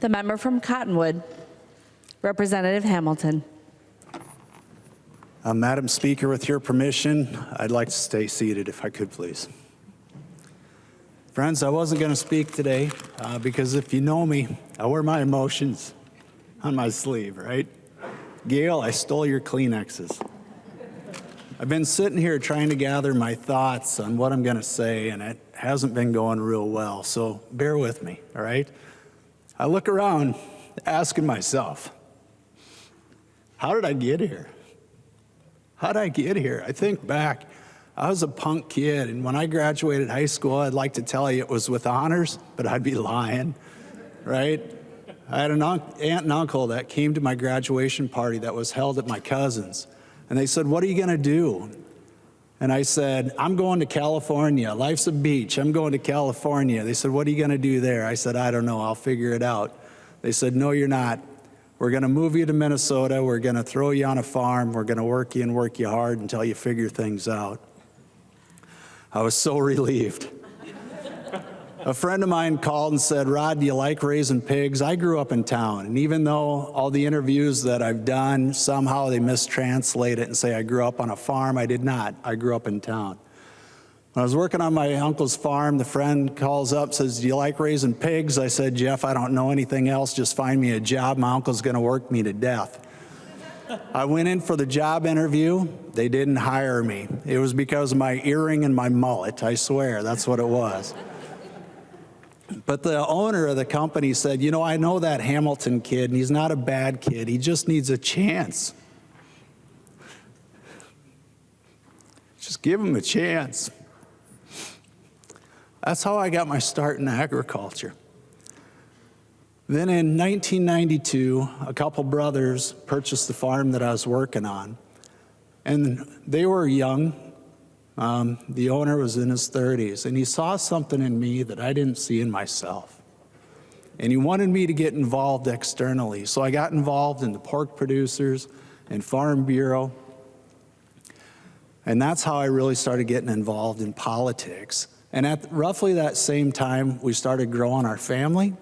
The member from Cottonwood, Representative Hamilton. Madam Speaker, with your permission, I'd like to stay seated if I could, please. Friends, I wasn't going to speak today because if you know me, I wear my emotions on my sleeve, right? Gail, I stole your Kleenexes. I've been sitting here trying to gather my thoughts on what I'm going to say, and it hasn't been going real well, so bear with me, all right? I look around asking myself, how did I get here? How did I get here? I think back, I was a punk kid, and when I graduated high school, I'd like to tell you it was with honors, but I'd be lying, right? I had an aunt and uncle that came to my graduation party that was held at my cousin's, and they said, what are you gonna do? And I said, I'm going to California. Life's a beach. I'm going to California. They said, what are you gonna do there? I said, I don't know, I'll figure it out. They said, no, you're not. We're gonna move you to Minnesota. We're gonna throw you on a farm. We're gonna work you and work you hard until you figure things out. I was so relieved. A friend of mine called and said, Rod, do you like raising pigs? I grew up in town, and even though all the interviews that I've done, somehow they mistranslate it and say I grew up on a farm. I did not. I grew up in town. When I was working on my uncle's farm, the friend calls up, says, do you like raising pigs? I said, Jeff, I don't know anything else. Just find me a job. My uncle's going to work me to death. I went in for the job interview. They didn't hire me. It was because of my earring and my mullet. I swear, that's what it was. But the owner of the company said, you know, I know that Hamilton kid, and he's not a bad kid. He just needs a chance. Just give him a chance. That's how I got my start in agriculture. Then in 1992, a couple brothers purchased the farm that I was working on. And they were young. The owner was in his 30s, and he saw something in me that I didn't see in myself. And he wanted me to get involved externally. So I got involved in the pork producers and Farm Bureau. And that's how I really started getting involved in politics. And at roughly that same time, we started growing our family.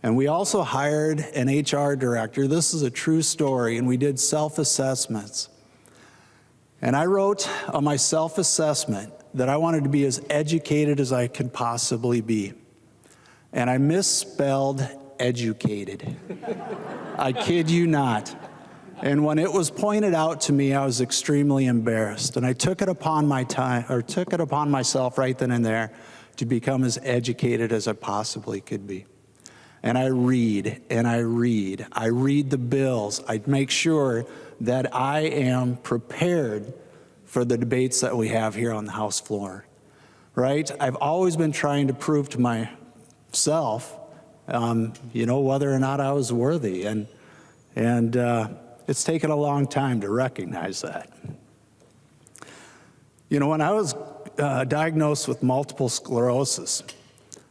And we also hired an HR director. This is a true story, and we did self-assessments. And I wrote on my self-assessment that I wanted to be as educated as I could possibly be. And I misspelled educated. I kid you not. And when it was pointed out to me, I was extremely embarrassed. And I took it upon myself right then and there to become as educated as I possibly could be. And I read, and I read. I read the bills. I make sure that I am prepared for the debates that we have here on the House floor, right? I've always been trying to prove to myself, you know, whether or not I was worthy. And it's taken a long time to recognize that. You know, when I was diagnosed with multiple sclerosis,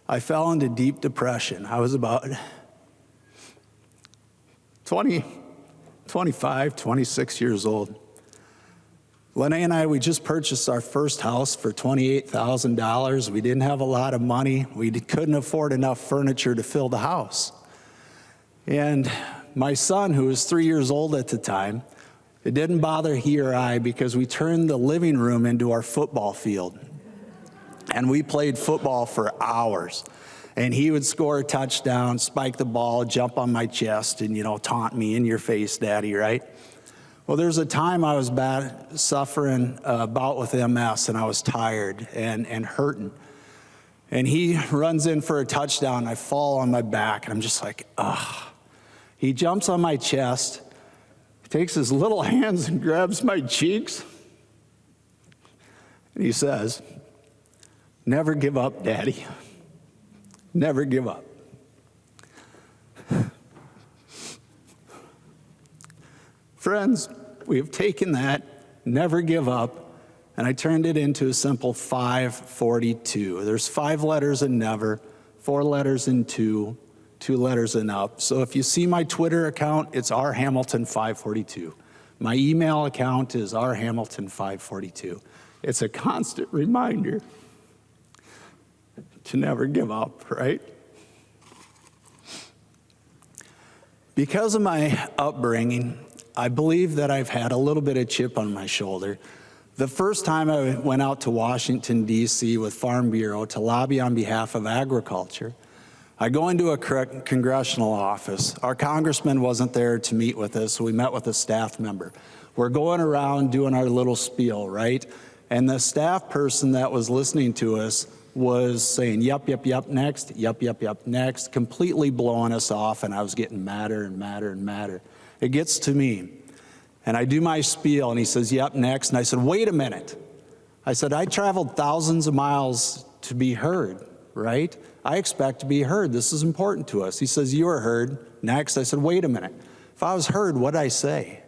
I fell into deep depression. I was about 25, 26 years old. Lene and I, we just purchased our first house for $28,000. We didn't have a lot of money. We couldn't afford enough furniture to fill the house. And my son, who was 3 years old at the time, it didn't bother he or I because we turned the living room into our football field. And we played football for hours. And he would score a touchdown, spike the ball, jump on my chest, and, you know, taunt me, in your face, Daddy, right? Well, there was a time I was suffering a bout with MS, and I was tired and hurting. And he runs in for a touchdown, and I fall on my back, and I'm just like, ugh. He jumps on my chest, takes his little hands and grabs my cheeks, and he says, never give up, Daddy. Never give up. Friends, we have taken that, never give up, and I turned it into a simple 542. There's 5 letters in never, 4 letters in two, 2 letters in up. So if you see my Twitter account, it's rhamilton542. My email account is rhamilton542. It's a constant reminder to never give up, right? Because of my upbringing, I believe that I've had a little bit of chip on my shoulder. The first time I went out to Washington, D.C. with Farm Bureau to lobby on behalf of agriculture, I go into a congressional office. Our congressman wasn't there to meet with us, so we met with a staff member. We're going around doing our little spiel, right? And the staff person that was listening to us was saying, yup, yup, yup, next, yup, yup, yup, next, completely blowing us off, and I was getting madder and madder and madder. It gets to me, and I do my spiel, and he says, yep, next, and I said, wait a minute. I said, I traveled thousands of miles to be heard, right? I expect to be heard. This is important to us. He says, you are heard. Next. I said, wait a minute. If I was heard, what'd I say?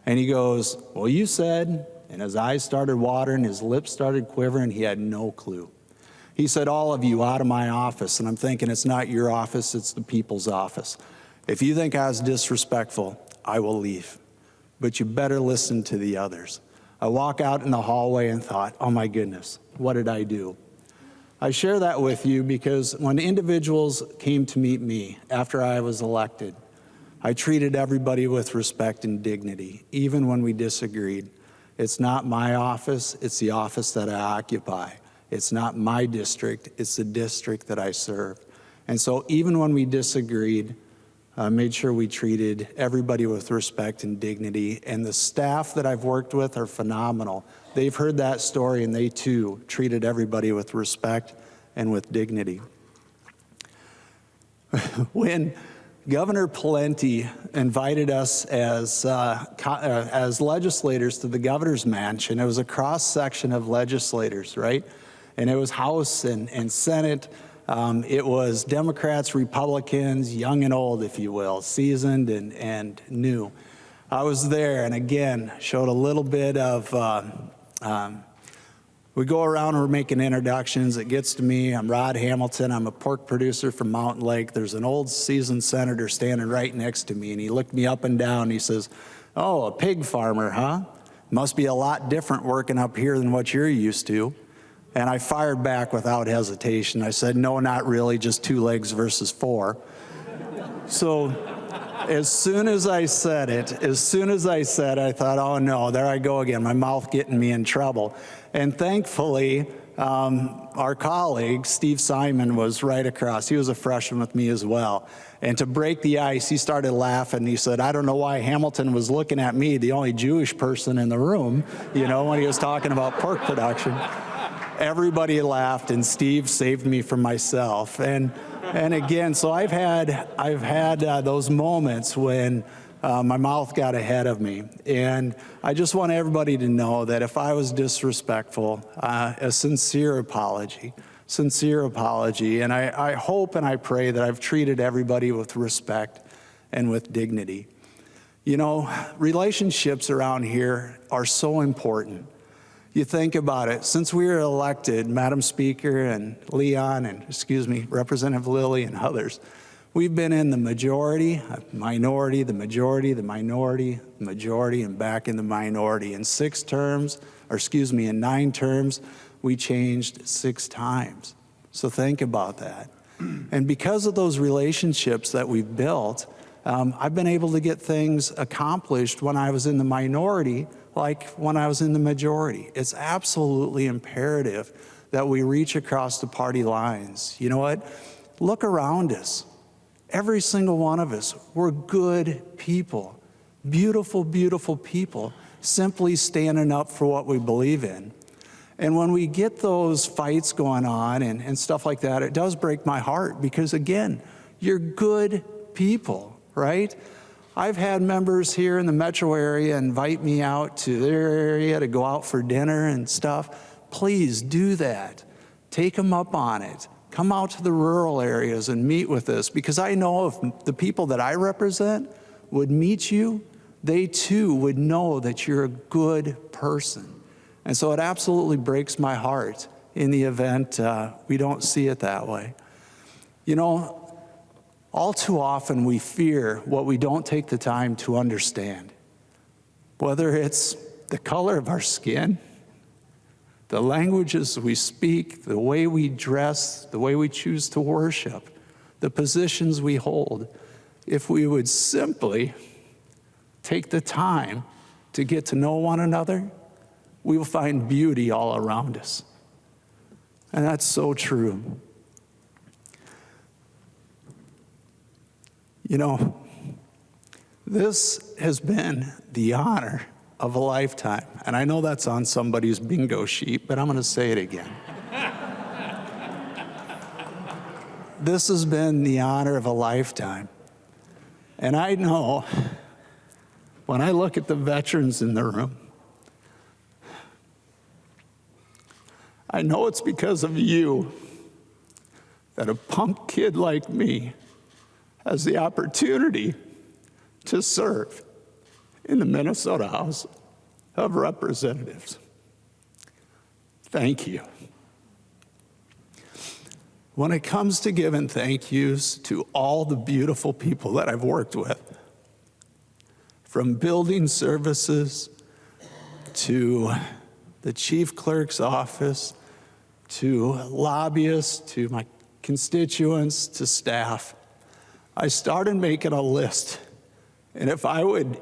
And he goes, well, you said, and his eyes started watering, his lips started quivering, he had no clue. He said, all of you out of my office. And I'm thinking, it's not your office, it's the people's office. If you think I was disrespectful, I will leave. But you better listen to the others. I walk out in the hallway and thought, oh my goodness, what did I do? I share that with you because when individuals came to meet me after I was elected, I treated everybody with respect and dignity, even when we disagreed. It's not my office, it's the office that I occupy. It's not my district, it's the district that I serve. And so even when we disagreed, I made sure we treated everybody with respect and dignity. And the staff that I've worked with are phenomenal. They've heard that story, and they too treated everybody with respect and with dignity. When Governor Pawlenty invited us as legislators to the governor's mansion, it was a cross-section of legislators, right? And it was House and Senate. It was Democrats, Republicans, young and old, if you will, seasoned and new. I was there, and again, showed a little bit of, we go around, we're making introductions. It gets to me. I'm Rod Hamilton. I'm a pork producer from Mountain Lake. There's an old seasoned senator standing right next to me, and he looked me up and down. And he says, oh, a pig farmer, huh? Must be a lot different working up here than what you're used to. And I fired back without hesitation. I said, no, not really, just 2 legs versus 4. So as soon as I said it, I thought, oh no, there I go again, my mouth getting me in trouble. And thankfully, our colleague, Steve Simon, was right across. He was a freshman with me as well. And to break the ice, he started laughing. He said, I don't know why Hamilton was looking at me, the only Jewish person in the room, you know, when he was talking about pork production. Everybody laughed, and Steve saved me from myself. And again, so I've had those moments when my mouth got ahead of me. And I just want everybody to know that if I was disrespectful, a sincere apology. And I hope and I pray that I've treated everybody with respect and with dignity. You know, relationships around here are so important. You think about it, since we were elected, Madam Speaker and Leon and, Representative Lilly and others, we've been in the majority, minority, the majority, the minority, the majority, and back in the minority. In 9 terms, we changed 6 times. So think about that. And because of those relationships that we've built, I've been able to get things accomplished when I was in the minority, like when I was in the majority. It's absolutely imperative that we reach across the party lines. You know what? Look around us. Every single one of us, we're good people, beautiful, beautiful people, simply standing up for what we believe in. And when we get those fights going on and stuff like that, it does break my heart because, again, you're good people, right? I've had members here in the metro area invite me out to their area to go out for dinner and stuff. Please do that. Take them up on it. Come out to the rural areas and meet with us, because I know if the people that I represent would meet you, they too would know that you're a good person. And so it absolutely breaks my heart in the event we don't see it that way. You know, all too often we fear what we don't take the time to understand. Whether it's the color of our skin, the languages we speak, the way we dress, the way we choose to worship, the positions we hold. if we would simply take the time to get to know one another, we will find beauty all around us. And that's so true. You know, this has been the honor of a lifetime. And I know that's on somebody's bingo sheet, but I'm going to say it again. This has been the honor of a lifetime. And I know when I look at the veterans in the room, I know it's because of you that a punk kid like me has the opportunity to serve in the Minnesota House of Representatives. Thank you. When it comes to giving thank yous to all the beautiful people that I've worked with, from building services to the chief clerk's office, to lobbyists, to my constituents, to staff, I started making a list. And if I would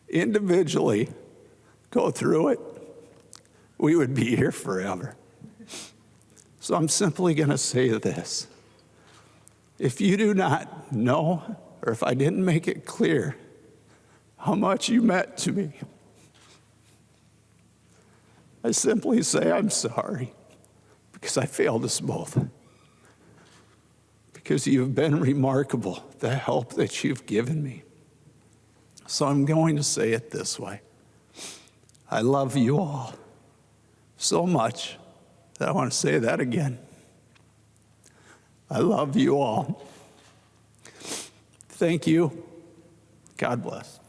individually go through it, we would be here forever. So I'm simply going to say this. If you do not know, or if I didn't make it clear how much you meant to me, I simply say I'm sorry, because I failed us both. Because you've been remarkable, the help that you've given me. So I'm going to say it this way. I love you all so much that I want to say that again. I love you all. Thank you. God bless.